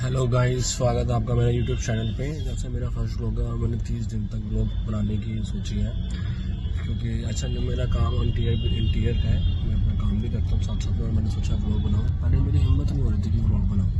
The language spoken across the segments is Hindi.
हेलो गाइस, स्वागत है आपका मेरा यूट्यूब चैनल पे। जब से मेरा फर्स्ट व्लॉग है और मैंने 30 दिन तक व्लॉग बनाने की सोची है, क्योंकि अच्छा जो मेरा काम इंटीरियर का है, मैं अपना काम भी करता हूँ साथ साथ में। और मैंने सोचा व्लॉग बनाऊँ। पहले मेरी हिम्मत नहीं हो रही थी कि व्लॉग बनाऊँ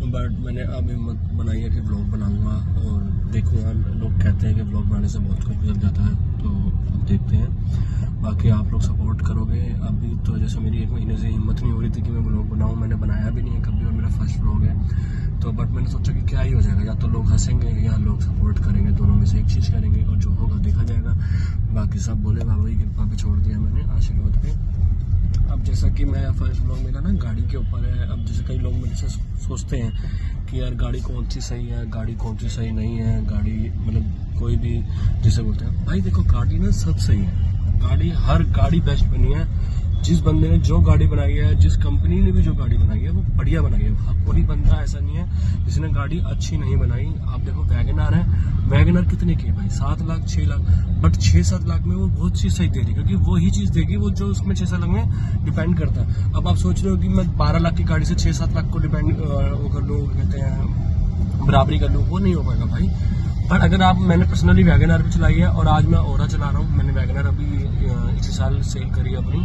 बट मैंने अब हिम्मत बनाई है कि व्लॉग बनाऊँगा और देखूँगा। लोग कहते हैं कि व्लॉग बनाने से बहुत कुछ गुजर जाता है, तो अब देखते हैं। बाकी आप लोग सपोर्ट करोगे। अभी तो जैसे मेरी 1 महीने से हिम्मत नहीं हो रही थी कि मैं व्लॉग बनाऊँ। मैंने बनाया भी नहीं है कभी और मेरा फर्स्ट व्लॉग है, तो बट मैंने सोचा कि क्या ही हो जाएगा, या तो लोग हंसेंगे या लोग सपोर्ट करेंगे, दोनों में से एक चीज़ करेंगे और जो होगा देखा जाएगा। बाकी सब बोले बाबा की कृपा पे छोड़ दिया मैंने, आशीर्वाद पे। अब जैसा कि मैं फर्स्ट व्लॉग मेरा ना गाड़ी के ऊपर है। अब जैसे कई लोग मेरे से सोचते हैं कि यार गाड़ी कौन सी सही है, गाड़ी कौन सी सही नहीं है, गाड़ी मतलब कोई भी जैसे बोलते हैं। भाई देखो, गाड़ी ना सब सही है, हर गाड़ी बेस्ट बनी है। जिस बंदे ने जो गाड़ी बनाई है, जिस कंपनी ने भी जो गाड़ी बनाई है, वो बढ़िया बनाई है। कोई बंदा ऐसा नहीं है जिसने गाड़ी अच्छी नहीं बनाई। आप देखो वैगनआर है, वैगनआर कितने की है भाई? 7 लाख 6 लाख, बट 6-7 लाख में वो बहुत चीज सही दे रही है, क्योंकि वो ही चीज देगी वो जो उसमें 6-7 लाख में डिपेंड करता है। अब आप सोच रहे हो कि मैं 12 लाख की गाड़ी से 6-7 लाख को डिपेंड वो कर लूँ, कहते हैं बराबरी कर लूँ, वो नहीं हो पाएगा भाई। पर अगर आप, मैंने पर्सनली वैगनआर भी चलाई है और आज मैं ओरा चला रहा हूँ। मैंने वैगनआर अभी इसी साल सेल करी है अपनी,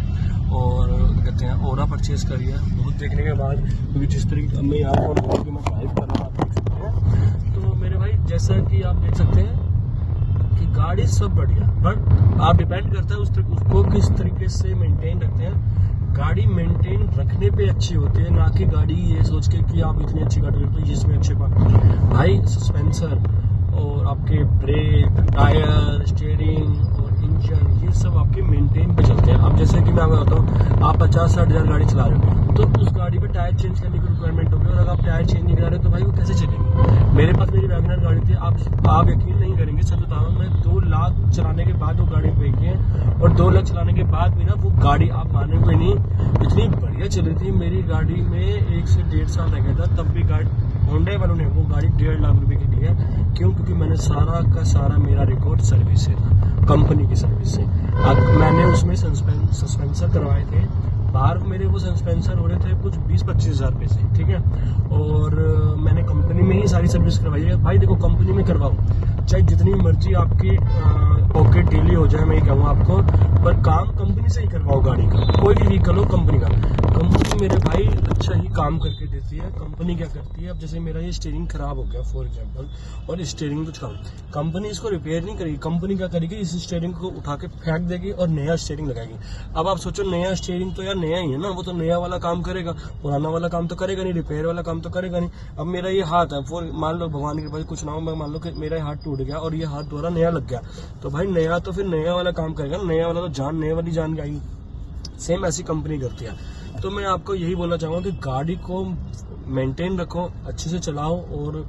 और कहते हैं ओरा परचेज करी है बहुत देखने के बाद। क्योंकि जिस तरीके मैं यहाँ पर मैं ड्राइव कर रहा हूँ, आप देख सकते हैं। तो मेरे भाई जैसा कि आप देख सकते हैं कि गाड़ी सब बढ़िया, बट आप डिपेंड करता है उसको किस तरीके से मेंटेन रखते हैं। गाड़ी मेंटेन रखने पे अच्छी होती है, ना कि गाड़ी ये सोच के कि आप इतनी अच्छी गाड़ी रखते हो जिसमें अच्छे भाई सस्पेंसर और आपके ब्रेक, टायर, स्टीयरिंग और इंजन, ये सब आपके मेंटेन पे चलते हैं। अब जैसे कि मैं आपको बताऊँ, आप 50-60 हज़ार गाड़ी चला रहे हो तो उस गाड़ी पे टायर चेंज करने की रिक्वायरमेंट होगी, और अगर आप टायर चेंज नहीं करा रहे हो तो भाई वो कैसे चलेंगे? मेरे पास मेरी वैगनआर गाड़ी थी, आप यकीन नहीं करेंगे, सच बता रहा हूँ, मैं 2 लाख चलाने के बाद वो गाड़ी फेंकी है, और 2 लाख चलाने के बाद भी ना वो गाड़ी, आप मानेंगे नहीं, इतनी बढ़िया चली थी। मेरी गाड़ी में 1 से 1.5 साल रह गया था, तब भी गाड़ी होंडा वालों ने वो गाड़ी 1.5 लाख रुपए की ली है। क्यों? क्योंकि मैंने सारा का सारा मेरा रिकॉर्ड सर्विस से था, कंपनी की सर्विस से। अब मैंने उसमें सस्पेंसर करवाए थे, बाहर मेरे वो सस्पेंसर हो रहे थे कुछ 20-25 हज़ार पैसे, ठीक है। और मैंने कंपनी में ही सारी सर्विस करवाई है। भाई देखो, कंपनी में करवाओ, चाहे जितनी मर्जी आपकी पॉकेट ढीली हो जाए, मैं ये कहूँगा आपको, पर काम कंपनी से ही करवाओ गाड़ी का। कोई भी व्हीकल हो कंपनी का, कंपनी मेरे भाई अच्छा ही काम करके देती है। कंपनी क्या करती है, अब जैसे मेरा ये स्टीयरिंग खराब हो गया फॉर एग्जांपल, और स्टीयरिंग कुछ काम, कंपनी इसको रिपेयर नहीं करेगी। कंपनी क्या करेगी, इस स्टीयरिंग को उठा के फेंक देगी और नया स्टीयरिंग लगाएगी। अब आप सोचो, नया स्टीयरिंग तो यार नया ही है ना, वो तो नया वाला काम करेगा, पुराना वाला काम तो करेगा नहीं, रिपेयर वाला काम तो करेगा नहीं। अब मेरा ये हाथ है, मान लो भगवान के पास कुछ ना हो, मैं मान लो कि मेरा हाथ टूट गया और ये हाथ दोबारा नया लग गया, तो भाई नया तो फिर नया वाला काम करेगा, नया वाला तो जान, नया वाली जान गई। सेम ऐसी कंपनी करती है। तो मैं आपको यही बोलना चाहूँगा कि गाड़ी को मेंटेन रखो, अच्छे से चलाओ और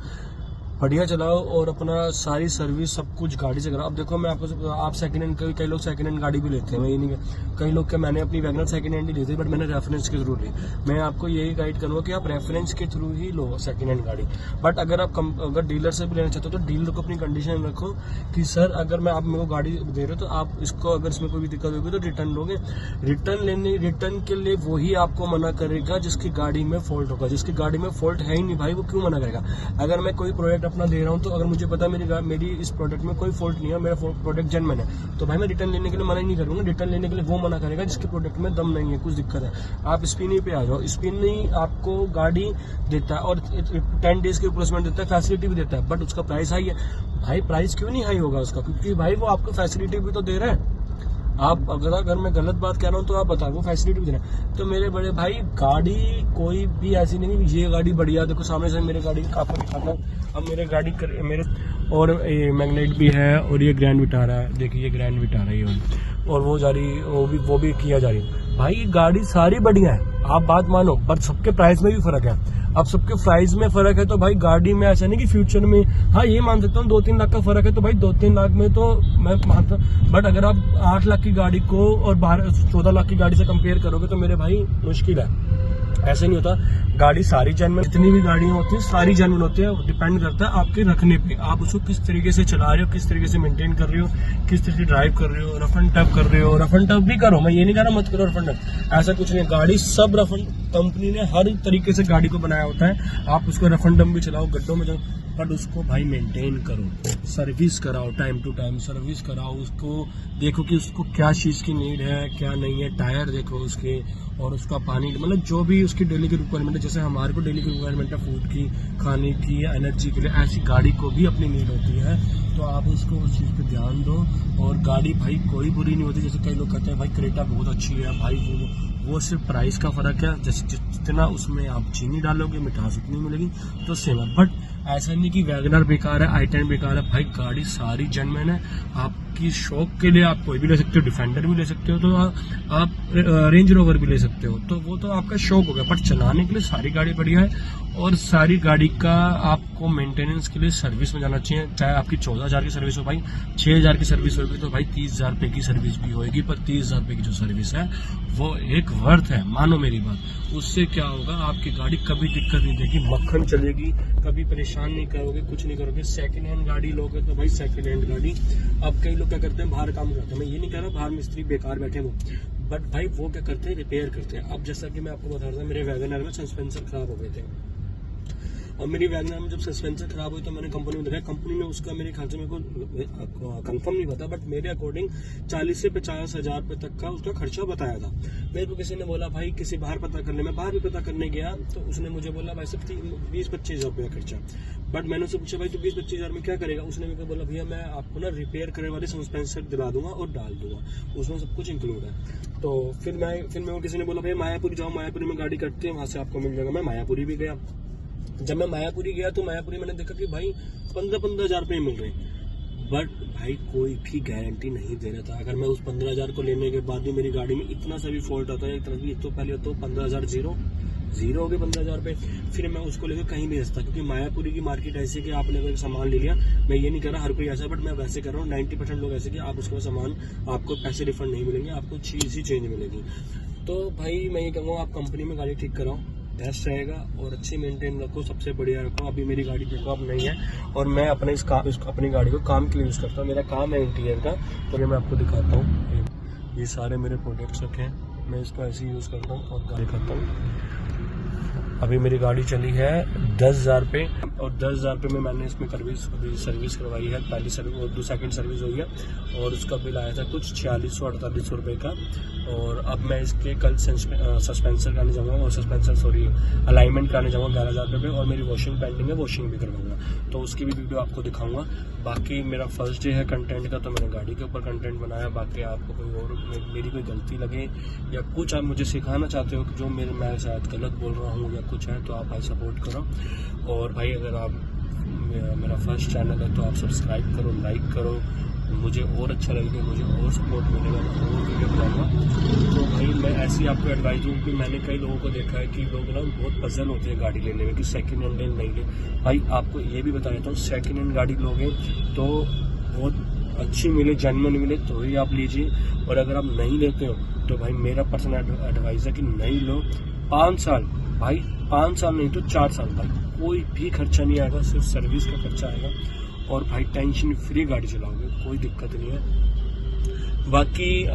बढ़िया चलाओ, और अपना सारी सर्विस सब कुछ गाड़ी से करो। अब देखो, मैं आपको, आप सेकंड हैंड, कई लोग सेकंड हैंड गाड़ी भी लेते हैं, मैं ये नहीं, कई लोग क्या, मैंने अपनी वैगनआर सेकंड हैंड ही ली थी, बट मैंने रेफरेंस के थ्रू ली। मैं आपको यही गाइड करूँगा कि आप रेफरेंस के थ्रू ही लो सेकंड हैंड गाड़ी। बट अगर आप अगर डीलर से भी लेना चाहते हो तो डीलर को अपनी कंडीशन रखो कि सर, अगर मैं आप मेरे को गाड़ी दे रहे हो तो आप इसको, अगर इसमें कोई भी दिक्कत होगी तो रिटर्न लोगे। रिटर्न के लिए वही आपको मना करेगा जिसकी गाड़ी में फॉल्ट होगा। जिसकी गाड़ी में फॉल्ट है ही नहीं भाई, वो क्यों मना करेगा? अगर मैं कोई प्रोडक्ट अपना दे रहा हूँ, तो अगर मुझे पता है मेरी इस प्रोडक्ट में कोई फॉल्ट नहीं है, मेरा प्रोडक्ट जेन्युइन है, तो भाई मैं रिटर्न लेने के लिए मना ही नहीं करूंगा। रिटर्न लेने के लिए वो मना करेगा जिसके प्रोडक्ट में दम नहीं है, कुछ दिक्कत है। आप स्पिन ही पे आ जाओ, स्पिन ही आपको गाड़ी देता है और 10 डेज की रिप्लेसमेंट देता है, फैसिलिटी भी देता है, बट उसका प्राइस हाई है। भाई प्राइस क्यों नहीं हाई होगा उसका? क्योंकि भाई वो आपको फैसिलिटी भी तो दे रहा है। आप अगर मैं गलत बात कह रहा हूँ तो आप बताओ, वो फैसिलिटी भी दे रहा है। तो मेरे बड़े भाई, गाड़ी कोई भी ऐसी नहीं, ये गाड़ी बढ़िया, देखो सामने से मेरे गाड़ी का आपको दिखाता हूँ। अब मेरे गाड़ी मेरे और ये मैग्नेट भी है, और ये ग्रैंड विटारा है, देखिए ये ग्रैंड विटारा है, और वो जा रही, वो भी किया जा रही है। भाई गाड़ी सारी बढ़िया है, आप बात मानो, पर सबके प्राइस में भी फर्क है। अब सबके प्राइस में फर्क है तो भाई गाड़ी में ऐसा नहीं कि फ्यूचर में, हाँ ये मान सकता हूँ 2-3 लाख का फर्क है, तो भाई 2-3 लाख में तो मैं मानता हूँ। बट अगर आप 8 लाख की गाड़ी को और 14 लाख की गाड़ी से कंपेयर करोगे तो मेरे भाई मुश्किल है। ऐसे नहीं होता। गाड़ी सारी जेन्युइन, जितनी भी गाड़ियां होती हैं सारी जेन्युइन होती है। डिपेंड करता है आपके रखने पे, आप उसको किस तरीके से चला रहे हो, किस तरीके से मेंटेन कर रहे हो, किस तरीके से ड्राइव कर रहे हो, रफ एंड टफ कर रहे हो। रफ एंड टफ भी करो, मैं ये नहीं कह रहा मत करो रफ एंड टफ, ऐसा कुछ नहीं है। गाड़ी सब रफ एंड, कंपनी ने हर तरीके से गाड़ी को बनाया होता है। आप उसको रफ एंड टफ भी चलाओ, गड्ढों में जाओ, बट उसको भाई मेंटेन करो, सर्विस कराओ, टाइम टू टाइम सर्विस कराओ। उसको देखो कि उसको क्या चीज़ की नीड है, क्या नहीं है। टायर देखो उसके, और उसका पानी, मतलब जो भी उसकी डेली की रिक्वायरमेंट है। जैसे हमारे को डेली की रिक्वायरमेंट है फूड की, खाने की, एनर्जी के लिए, ऐसी गाड़ी को भी अपनी नीड होती है। तो आप उसको उस चीज़ पे ध्यान दो। और गाड़ी भाई कोई बुरी नहीं होती। जैसे कई लोग कहते हैं भाई क्रेटा बहुत अच्छी है भाई, वो सिर्फ प्राइस का फर्क है। जैसे जितना उसमें आप चीनी डालोगे मिठास उतनी मिलेगी, तो सेम है। बट ऐसा नहीं कि वैगनर बेकार है, i10 बेकार है। भाई गाड़ी सारी जेन्युइन है। आपकी शौक के लिए आप कोई भी ले सकते हो, डिफेंडर भी ले सकते हो, तो आप रेंज रोवर भी ले सकते हो, तो वो तो आपका शौक हो गया। बट चलाने के लिए सारी गाड़ी बढ़िया है। और सारी गाड़ी का आपको मेंटेनेंस के लिए सर्विस में जाना चाहिए। चाहे आपकी 14,000 की सर्विस हो भाई, 6,000 की सर्विस होगी तो भाई 30,000 रुपये की सर्विस भी होगी। पर 30,000 रुपये की जो सर्विस है वो एक वर्थ है, मानो मेरी बात। उससे क्या होगा, आपकी गाड़ी कभी दिक्कत नहीं देगी, मक्खन चलेगी, कभी परेशान नहीं करोगे, कुछ नहीं करोगे। सेकंड हैंड गाड़ी लोगे तो भाई सेकंड हैंड गाड़ी, अब कई लोग क्या करते हैं बाहर काम करते हैं। मैं ये नहीं कह रहा बाहर मिस्त्री बेकार बैठे वो, बट भाई वो क्या करते हैं, रिपेयर करते हैं। अब जैसा कि मैं आपको बता रहा था, मेरे वैगनर में सस्पेंसर खराब हो गए थे, और मेरी वैगनर में जब सस्पेंसर खराब हुई तो मैंने कंपनी में दिखाया। कंपनी ने उसका मेरे ख्याल से, मेरे को कंफर्म नहीं पता, बट मेरे अकॉर्डिंग 40 से 50,000 रुपये तक का उसका खर्चा बताया था। मेरे को किसी ने बोला भाई किसी बाहर पता करने, मैं बाहर भी पता करने गया तो उसने मुझे बोला भाई सब 20-25 हज़ार रुपया खर्चा। बट मैंने उससे पूछा भाई तो 20-25 हज़ार में क्या करेगा? उसने मेरे को बोला भैया मैं आपको ना रिपेयर करने वाले सस्पेंसर दिला दूंगा और डाल दूंगा, उसमें सब कुछ इंक्लूड है। तो फिर मैं किसी ने बोला भैया मायापुरी जाओ, मायापुरी में गाड़ी करते हैं, वहां से आपको मिल जाएगा। मैं मायापुरी भी गया। जब मैं मायापुरी गया तो मायापुरी मैंने देखा कि भाई 15-15 हज़ार रुपये मिल रहे हैं। बट भाई कोई भी गारंटी नहीं दे रहा था। अगर मैं उस 15 हज़ार को लेने के बाद भी मेरी गाड़ी में इतना सा भी फॉल्ट आता है, इतना भी, तो पहले तो 15,000 जीरो हो गए 15,000 रुपये। फिर मैं उसको लेकर कहीं भी रखता, क्योंकि मायापुरी की मार्केट ऐसी कि आपने अगर सामान ले लिया, मैं ये नहीं कर रहा हर कोई ऐसा, बट मैं वैसे कर रहा हूँ 90% लोग ऐसे कि आप उसका सामान, आपको पैसे रिफंड नहीं मिलेंगे, आपको चीज़ ही चेंज मिलेगी। तो भाई मैं ये कहूँगा आप कंपनी में गाड़ी ठीक कराओ, बेस्ट रहेगा। और अच्छी मेंटेन रखो, सबसे बढ़िया रखो। अभी मेरी गाड़ी देखो अब नहीं है, और मैं अपने अपनी गाड़ी को काम के लिए यूज़ करता हूँ। मेरा काम है इंटीरियर का, तो ये मैं आपको दिखाता हूँ। ये सारे मेरे प्रोडक्ट्स रखे हैं, मैं इसको ऐसे ही यूज़ करता हूँ और गाड़ी करता हूँ। अभी मेरी गाड़ी चली है 10,000 पे, और 10,000 पे में मैंने इसमें सर्विस करवाई है। पहली सर्विस और सेकंड सर्विस हुई है, और उसका बिल आया था कुछ 4600-4800 रुपये का। और अब मैं इसके कल सस्पेंसर कराने जाऊँगा, और अलाइनमेंट कराने जाऊँगा 11,000 रुपये, और मेरी वॉशिंग पेंडिंग है, वॉशिंग भी करवाऊंगा, तो उसकी भी वीडियो आपको दिखाऊंगा। बाकी मेरा फर्स्ट डे है कंटेंट का, तो मैंने गाड़ी के ऊपर कंटेंट बनाया। बाकी आपको कोई और मेरी कोई गलती लगे या कुछ आप मुझे सिखाना चाहते हो जो मैं शायद गलत बोल रहा हूँ या कुछ है, तो आप भाई सपोर्ट करो। और भाई अगर आप मेरा फर्स्ट चैनल है तो आप सब्सक्राइब करो, लाइक करो, मुझे और अच्छा लगेगा, मुझे और सपोर्ट मिलेगा, मैं और वीडियो बनाऊंगा। तो भाई मैं ऐसी आपको एडवाइस दूँ कि मैंने कई लोगों को देखा है कि लोग ना बहुत पसंद होते हैं गाड़ी लेने में कि सेकंड हैंड ले नहीं ले। भाई आपको ये भी बता देता हूँ, सेकंड हैंड गाड़ी लोगे तो बहुत अच्छी मिले, जेन्युइन मिले तो ही आप लीजिए। और अगर आप नहीं लेते हो तो भाई मेरा पर्सनल एडवाइस है कि नहीं लो। 5 साल भाई, 5 साल नहीं तो 4 साल भाई, कोई भी खर्चा नहीं आएगा, सिर्फ सर्विस का खर्चा आएगा। और भाई टेंशन फ्री गाड़ी चलाओगे, कोई दिक्कत नहीं है। बाकी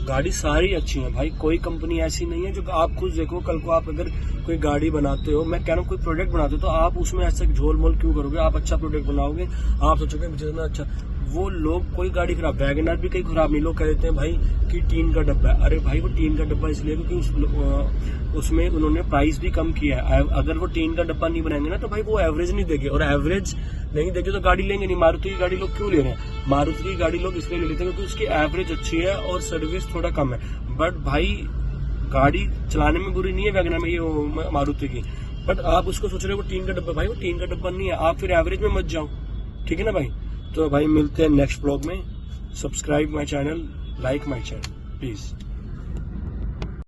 गाड़ी सारी अच्छी है भाई, कोई कंपनी ऐसी नहीं है जो आप खुद देखो। कल को आप अगर कोई गाड़ी बनाते हो, मैं कह रहा हूँ कोई प्रोडक्ट बनाते हो, तो आप उसमें ऐसा झोल मोल क्यों करोगे? आप अच्छा प्रोडक्ट बनाओगे, आप सोचोगे जितना अच्छा। वो लोग कोई गाड़ी खराब, वैगनर भी कहीं खराब नहीं, लोग कह देते हैं भाई कि टीन का डब्बा है। अरे भाई वो टीन का डब्बा इसलिए क्योंकि उसमें उन्होंने प्राइस भी कम किया है। अगर वो टीन का डब्बा नहीं बनाएंगे ना तो भाई वो एवरेज नहीं देंगे, और एवरेज नहीं देंगे तो गाड़ी लेंगे नहीं। मारुति की गाड़ी लोग क्यों ले रहे हैं? मारुति की गाड़ी लोग इसलिए ले लेते हैं क्योंकि उसकी एवरेज अच्छी है और सर्विस थोड़ा कम है। बट भाई गाड़ी चलाने में बुरी नहीं है वैगनर में, ये मारुति की। बट आप उसको सोच रहे हो वो टीन का डब्बा, भाई वो टीन का डब्बा नहीं है, आप फिर एवरेज में मत जाओ, ठीक है ना भाई? तो भाई मिलते हैं नेक्स्ट व्लॉग में। Subscribe my channel, like my channel, please.